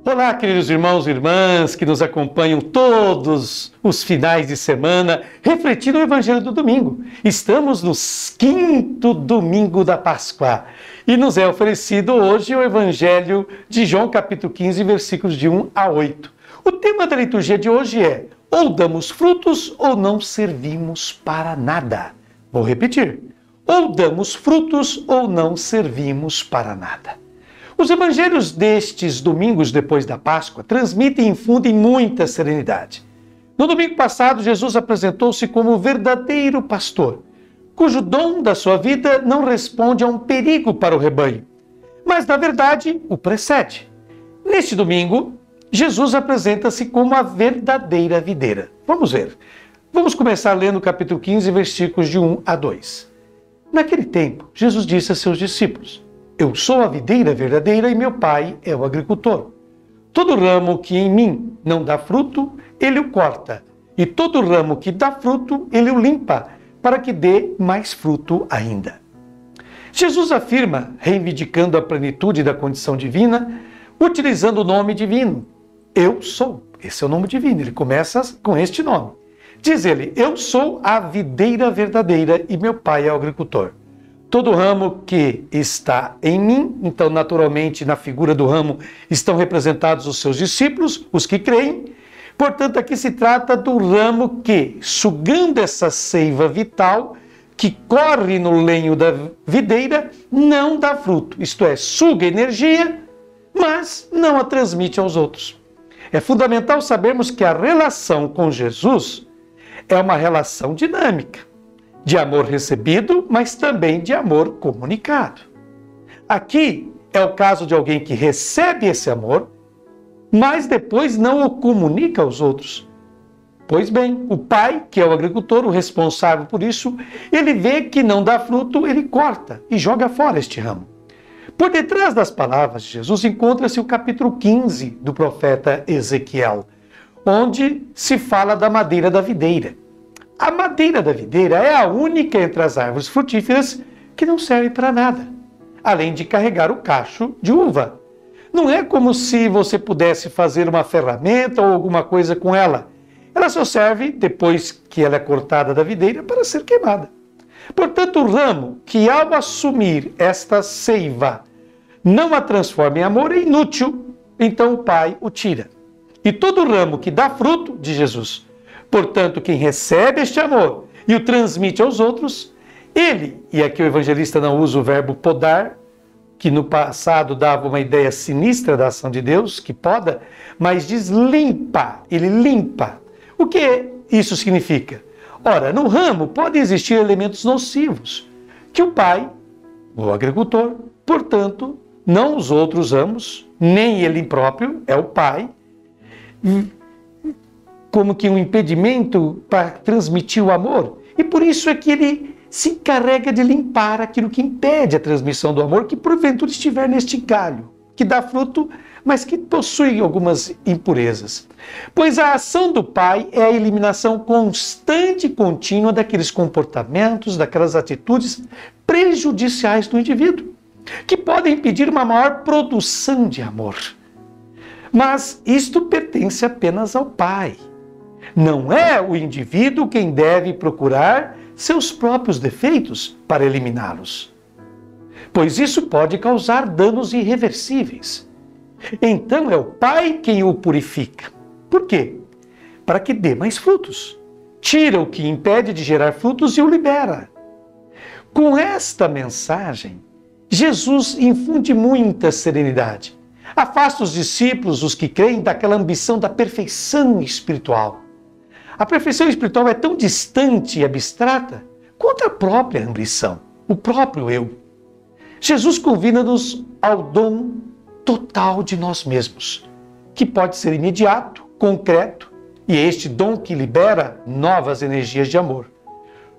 Olá, queridos irmãos e irmãs que nos acompanham todos os finais de semana, refletindo o Evangelho do domingo. Estamos no 5º domingo da Páscoa e nos é oferecido hoje o Evangelho de João, capítulo 15, versículos de 1 a 8. O tema da liturgia de hoje é: ou damos frutos ou não servimos para nada. Vou repetir: ou damos frutos ou não servimos para nada. Os evangelhos destes domingos depois da Páscoa transmitem e infundem muita serenidade. No domingo passado, Jesus apresentou-se como o verdadeiro pastor, cujo dom da sua vida não responde a um perigo para o rebanho, mas, na verdade, o precede. Neste domingo, Jesus apresenta-se como a verdadeira videira. Vamos ver. Vamos começar lendo o capítulo 15, versículos de 1 a 2. Naquele tempo, Jesus disse a seus discípulos: Eu sou a videira verdadeira e meu Pai é o agricultor. Todo ramo que em mim não dá fruto, ele o corta, e todo ramo que dá fruto, ele o limpa, para que dê mais fruto ainda. Jesus afirma, reivindicando a plenitude da condição divina, utilizando o nome divino. Eu sou. Esse é o nome divino. Ele começa com este nome. Diz ele: Eu sou a videira verdadeira e meu Pai é o agricultor. Todo ramo que está em mim, então naturalmente na figura do ramo estão representados os seus discípulos, os que creem. Portanto, aqui se trata do ramo que, sugando essa seiva vital, que corre no lenho da videira, não dá fruto. Isto é, suga energia, mas não a transmite aos outros. É fundamental sabermos que a relação com Jesus é uma relação dinâmica, de amor recebido, mas também de amor comunicado. Aqui é o caso de alguém que recebe esse amor, mas depois não o comunica aos outros. Pois bem, o pai, que é o agricultor, o responsável por isso, ele vê que não dá fruto, ele corta e joga fora este ramo. Por detrás das palavras de Jesus encontra-se o capítulo 15 do profeta Ezequiel, onde se fala da madeira da videira. A madeira da videira é a única entre as árvores frutíferas que não serve para nada, além de carregar o cacho de uva. Não é como se você pudesse fazer uma ferramenta ou alguma coisa com ela. Ela só serve, depois que ela é cortada da videira, para ser queimada. Portanto, o ramo que, ao assumir esta seiva, não a transforma em amor, é inútil. Então o Pai o tira. E todo ramo que dá fruto, de Jesus, portanto, quem recebe este amor e o transmite aos outros, ele, e aqui o evangelista não usa o verbo podar, que no passado dava uma ideia sinistra da ação de Deus, que poda, mas diz limpa, ele limpa. O que isso significa? Ora, no ramo podem existir elementos nocivos, que o pai, o agricultor, portanto, não os outros ramos, nem ele próprio, é o pai, como que um impedimento para transmitir o amor. E por isso é que ele se encarrega de limpar aquilo que impede a transmissão do amor, que porventura estiver neste galho, que dá fruto, mas que possui algumas impurezas. Pois a ação do Pai é a eliminação constante e contínua daqueles comportamentos, daquelas atitudes prejudiciais do indivíduo, que podem impedir uma maior produção de amor. Mas isto pertence apenas ao Pai. Não é o indivíduo quem deve procurar seus próprios defeitos para eliminá-los, pois isso pode causar danos irreversíveis. Então é o Pai quem o purifica. Por quê? Para que dê mais frutos. Tira o que impede de gerar frutos e o libera. Com esta mensagem, Jesus infunde muita serenidade. Afasta os discípulos, os que creem, daquela ambição da perfeição espiritual. A perfeição espiritual é tão distante e abstrata quanto a própria ambição, o próprio eu. Jesus convida-nos ao dom total de nós mesmos, que pode ser imediato, concreto, e é este dom que libera novas energias de amor.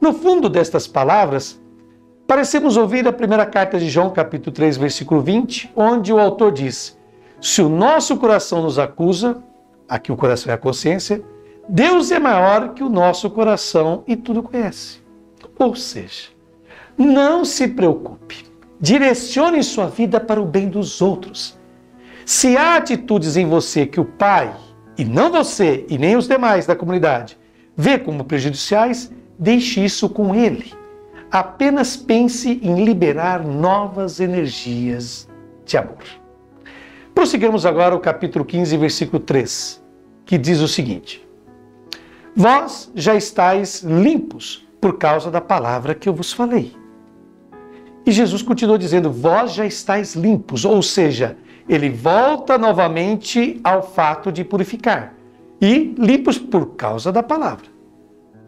No fundo destas palavras, parecemos ouvir a primeira carta de João, capítulo 3, versículo 20, onde o autor diz: se o nosso coração nos acusa, aqui o coração é a consciência, Deus é maior que o nosso coração e tudo conhece. Ou seja, não se preocupe, direcione sua vida para o bem dos outros. Se há atitudes em você que o pai, e não você e nem os demais da comunidade, vê como prejudiciais, deixe isso com ele. Apenas pense em liberar novas energias de amor. Prossigamos agora o capítulo 15, versículo 3, que diz o seguinte: Vós já estáis limpos por causa da palavra que eu vos falei. E Jesus continuou dizendo, vós já estáis limpos, ou seja, ele volta novamente ao fato de purificar. E limpos por causa da palavra.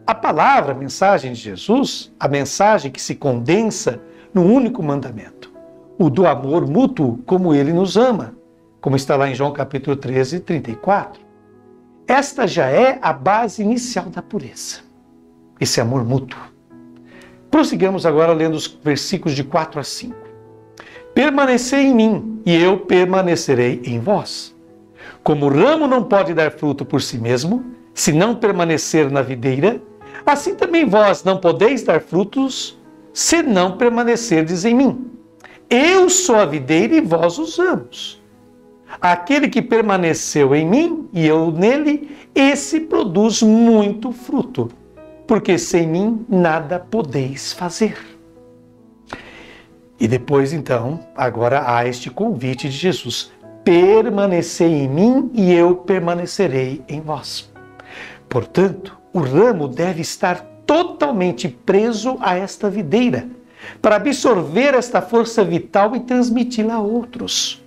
A palavra, a mensagem de Jesus, a mensagem que se condensa no único mandamento, o do amor mútuo, como ele nos ama, como está lá em João capítulo 13, 34. Esta já é a base inicial da pureza, esse amor mútuo. Prossigamos agora lendo os versículos de 4 a 5. Permanecei em mim, e eu permanecerei em vós. Como o ramo não pode dar fruto por si mesmo, se não permanecer na videira, assim também vós não podeis dar frutos, se não permanecerdes em mim. Eu sou a videira e vós os ramos. Aquele que permaneceu em mim e eu nele, esse produz muito fruto, porque sem mim nada podeis fazer. E depois, então, agora há este convite de Jesus: permanecei em mim e eu permanecerei em vós. Portanto, o ramo deve estar totalmente preso a esta videira, para absorver esta força vital e transmiti-la a outros.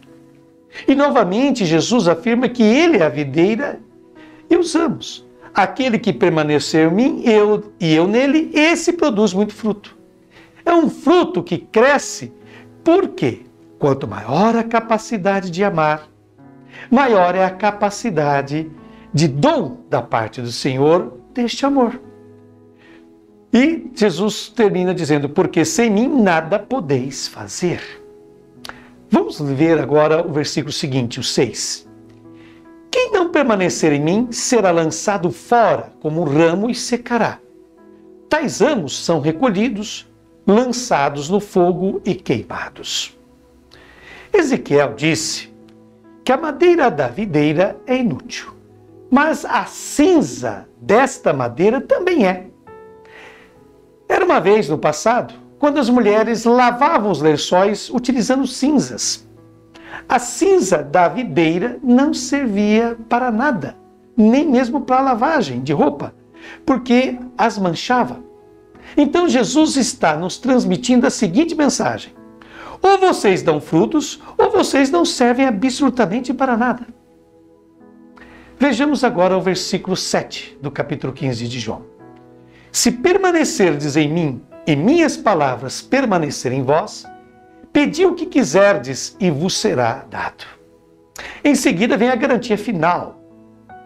E novamente Jesus afirma que ele é a videira e os ramos. Aquele que permaneceu em mim e eu nele, esse produz muito fruto. É um fruto que cresce porque quanto maior a capacidade de amar, maior é a capacidade de dom da parte do Senhor deste amor. E Jesus termina dizendo, porque sem mim nada podeis fazer. Vamos ver agora o versículo seguinte, o 6. Quem não permanecer em mim será lançado fora como um ramo e secará. Tais ramos são recolhidos, lançados no fogo e queimados. Ezequiel disse que a madeira da videira é inútil, mas a cinza desta madeira também é. Era uma vez no passado, quando as mulheres lavavam os lençóis utilizando cinzas. A cinza da videira não servia para nada, nem mesmo para a lavagem de roupa, porque as manchava. Então Jesus está nos transmitindo a seguinte mensagem: ou vocês dão frutos, ou vocês não servem absolutamente para nada. Vejamos agora o versículo 7 do capítulo 15 de João. Se permanecerdes em mim, e minhas palavras permanecerem em vós, pedi o que quiserdes e vos será dado. Em seguida vem a garantia final,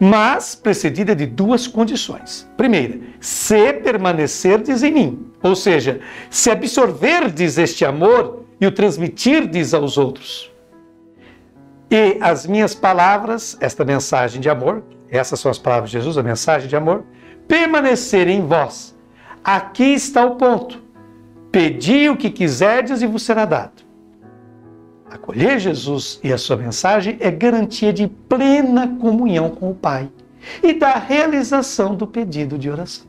mas precedida de duas condições. Primeira, se permanecerdes em mim, ou seja, se absorverdes este amor e o transmitirdes aos outros. E as minhas palavras, esta mensagem de amor, essas são as palavras de Jesus, a mensagem de amor, permanecerem em vós. Aqui está o ponto. Pedi o que quiserdes e vos será dado. Acolher Jesus e a sua mensagem é garantia de plena comunhão com o Pai e da realização do pedido de oração.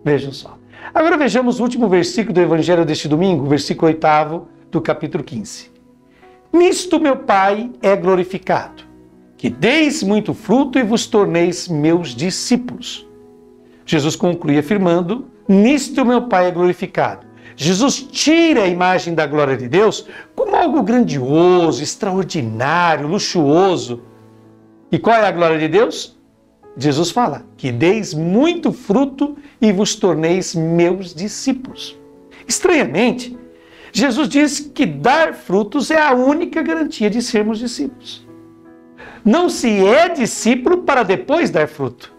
Vejam só. Agora vejamos o último versículo do Evangelho deste domingo, versículo 8 do capítulo 15. Nisto meu Pai é glorificado, que deis muito fruto e vos torneis meus discípulos. Jesus conclui afirmando, nisto meu Pai é glorificado. Jesus tira a imagem da glória de Deus como algo grandioso, extraordinário, luxuoso. E qual é a glória de Deus? Jesus fala, que deis muito fruto e vos torneis meus discípulos. Estranhamente, Jesus diz que dar frutos é a única garantia de sermos discípulos. Não se é discípulo para depois dar fruto,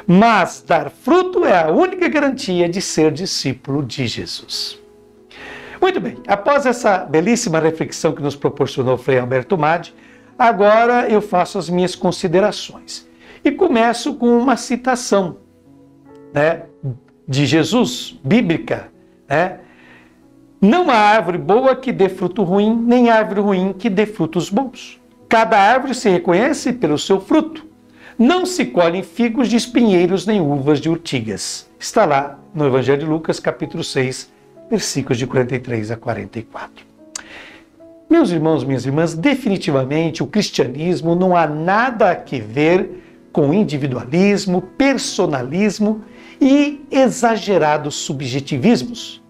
mas dar fruto é a única garantia de ser discípulo de Jesus. Muito bem, após essa belíssima reflexão que nos proporcionou Frei Alberto Madi, agora eu faço as minhas considerações. E começo com uma citação, de Jesus, bíblica. Não há árvore boa que dê fruto ruim, nem árvore ruim que dê frutos bons. Cada árvore se reconhece pelo seu fruto. Não se colhem figos de espinheiros nem uvas de urtigas. Está lá no Evangelho de Lucas, capítulo 6, versículos de 43 a 44. Meus irmãos, minhas irmãs, definitivamente o cristianismo não há nada a que ver com individualismo, personalismo e exagerados subjetivismos.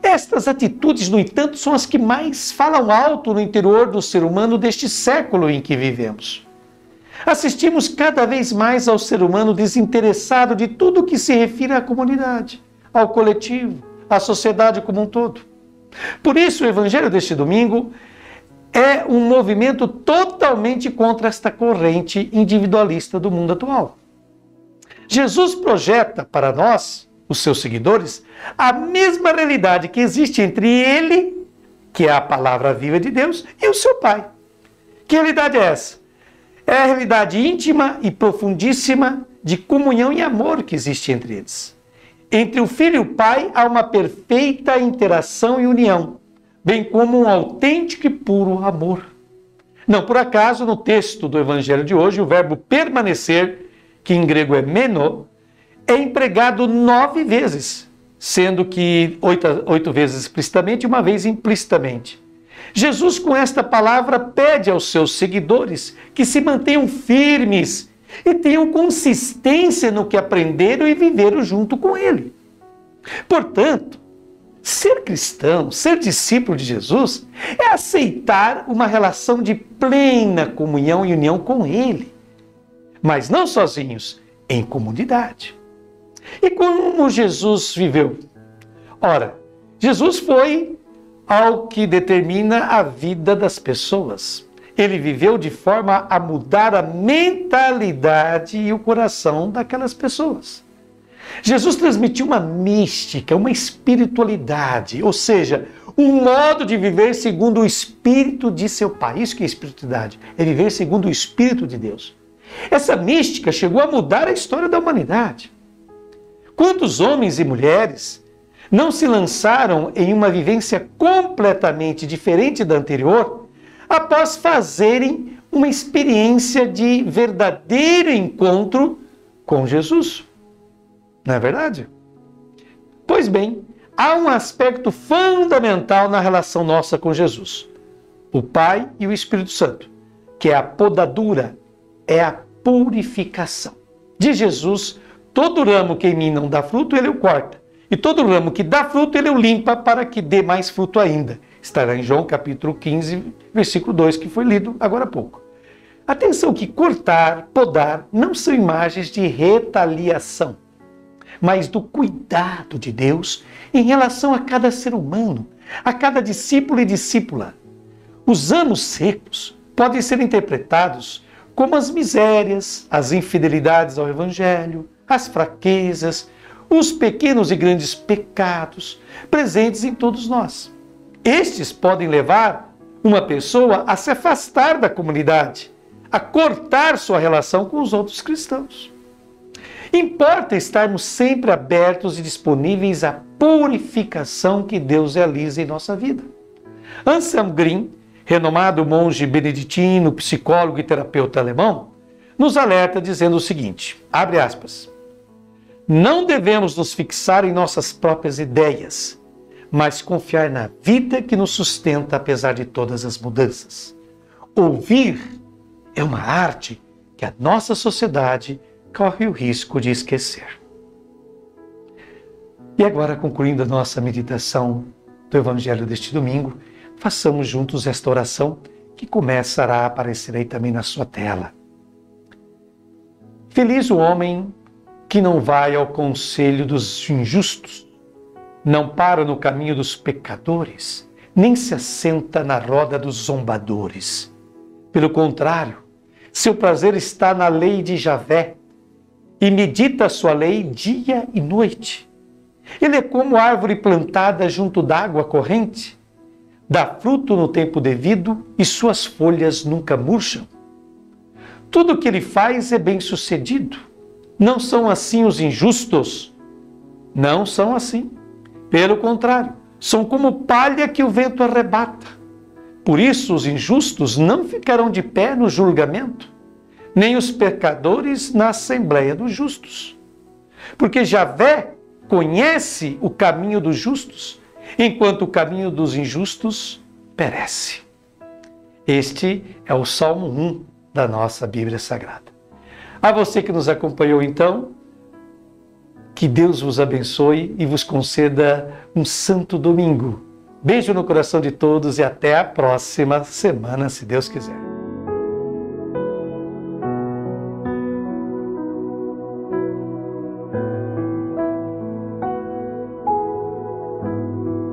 Estas atitudes, no entanto, são as que mais falam alto no interior do ser humano deste século em que vivemos. Assistimos cada vez mais ao ser humano desinteressado de tudo que se refere à comunidade, ao coletivo, à sociedade como um todo. Por isso, o Evangelho deste domingo é um movimento totalmente contra esta corrente individualista do mundo atual. Jesus projeta para nós, os seus seguidores, a mesma realidade que existe entre ele, que é a palavra viva de Deus, e o seu Pai. Que realidade é essa? É a realidade íntima e profundíssima de comunhão e amor que existe entre eles. Entre o Filho e o Pai há uma perfeita interação e união, bem como um autêntico e puro amor. Não por acaso, no texto do Evangelho de hoje, o verbo permanecer, que em grego é meno, é empregado 9 vezes, sendo que 8 vezes explicitamente e 1 vez implicitamente. Jesus, com esta palavra, pede aos seus seguidores que se mantenham firmes e tenham consistência no que aprenderam e viveram junto com ele. Portanto, ser cristão, ser discípulo de Jesus, é aceitar uma relação de plena comunhão e união com ele, mas não sozinhos, em comunidade. E como Jesus viveu? Ora, Jesus foi ao que determina a vida das pessoas. Ele viveu de forma a mudar a mentalidade e o coração daquelas pessoas. Jesus transmitiu uma mística, uma espiritualidade, ou seja, um modo de viver segundo o Espírito de seu Pai. Isso que é espiritualidade, é viver segundo o Espírito de Deus. Essa mística chegou a mudar a história da humanidade. Quantos homens e mulheres não se lançaram em uma vivência completamente diferente da anterior após fazerem uma experiência de verdadeiro encontro com Jesus? Não é verdade? Pois bem, há um aspecto fundamental na relação nossa com Jesus, o Pai e o Espírito Santo, que é a podadura, é a purificação. De Jesus, todo ramo que em mim não dá fruto, ele o corta. E todo ramo que dá fruto, ele o limpa para que dê mais fruto ainda. Estará em João capítulo 15, versículo 2, que foi lido agora há pouco. Atenção que cortar, podar, não são imagens de retaliação, mas do cuidado de Deus em relação a cada ser humano, a cada discípulo e discípula. Os anos secos podem ser interpretados como as misérias, as infidelidades ao Evangelho, as fraquezas, os pequenos e grandes pecados presentes em todos nós. Estes podem levar uma pessoa a se afastar da comunidade, a cortar sua relação com os outros cristãos. Importa estarmos sempre abertos e disponíveis à purificação que Deus realiza em nossa vida. Anselm Green, renomado monge beneditino, psicólogo e terapeuta alemão, nos alerta dizendo o seguinte, abre aspas, não devemos nos fixar em nossas próprias ideias, mas confiar na vida que nos sustenta apesar de todas as mudanças. Ouvir é uma arte que a nossa sociedade corre o risco de esquecer. E agora, concluindo a nossa meditação do Evangelho deste domingo, façamos juntos esta oração que começará a aparecer aí também na sua tela. Feliz o homem que não vai ao conselho dos injustos, não para no caminho dos pecadores, nem se assenta na roda dos zombadores. Pelo contrário, seu prazer está na lei de Javé, e medita a sua lei dia e noite. Ele é como árvore plantada junto d'água corrente, dá fruto no tempo devido e suas folhas nunca murcham. Tudo o que ele faz é bem-sucedido. Não são assim os injustos? Não são assim. Pelo contrário, são como palha que o vento arrebata. Por isso os injustos não ficarão de pé no julgamento, nem os pecadores na assembleia dos justos. Porque Javé conhece o caminho dos justos, enquanto o caminho dos injustos perece. Este é o Salmo 1 da nossa Bíblia Sagrada. A você que nos acompanhou então, que Deus vos abençoe e vos conceda um santo domingo. Beijo no coração de todos e até a próxima semana, se Deus quiser.